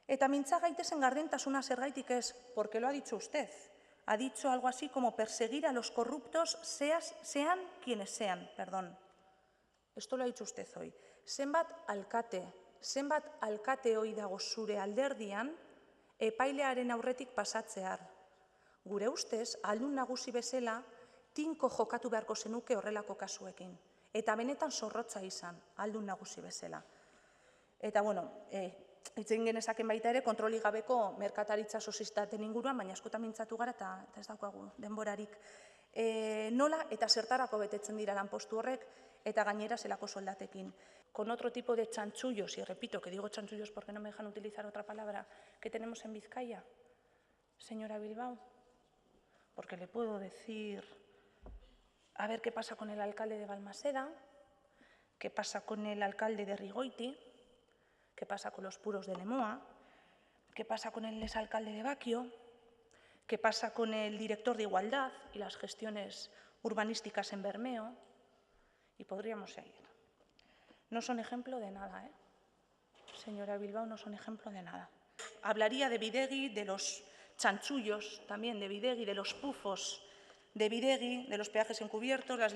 Eta mintza gaitezen gardentasuna zergaitik ez, porque lo ha dicho usted. Ha dicho algo así como perseguir a los corruptos sean quienes sean, perdón. Esto lo ha dicho usted hoy. Zenbat alkate hoi dago zure alderdian epailearen aurretik pasatzear. Gure ustez, ahaldun nagusi bezala, tinko jokatu beharko zenuke horrelako kasuekin. Eta benetan zorrotza izan, ahaldun nagusi bezala. Eta, hitz egin genezaken baita ere, kontrolik gabeko merkataritza sozietateen inguruan, baina askotan mintzatu gara eta ez daukagu denborarik. Nola eta zertarako betetzen dira lanpostu horrek eta gainera zelako soldatekin. Con otro tipo de chanchullos, y repito que digo chanchullos porque no me dejan utilizar otra palabra, que tenemos en Vizcaya, señora Bilbao, porque le puedo decir, a ver qué pasa con el alcalde de Balmaseda, qué pasa con el alcalde de Rigoiti, qué pasa con los puros de Lemoa, qué pasa con el exalcalde de Baquio, qué pasa con el director de Igualdad y las gestiones urbanísticas en Bermeo, y podríamos seguir. No son ejemplo de nada, señora Bilbao, no son ejemplo de nada. Hablaría de Bidegi, de los chanchullos también de Bidegi, de los pufos de Bidegi, de los peajes encubiertos, las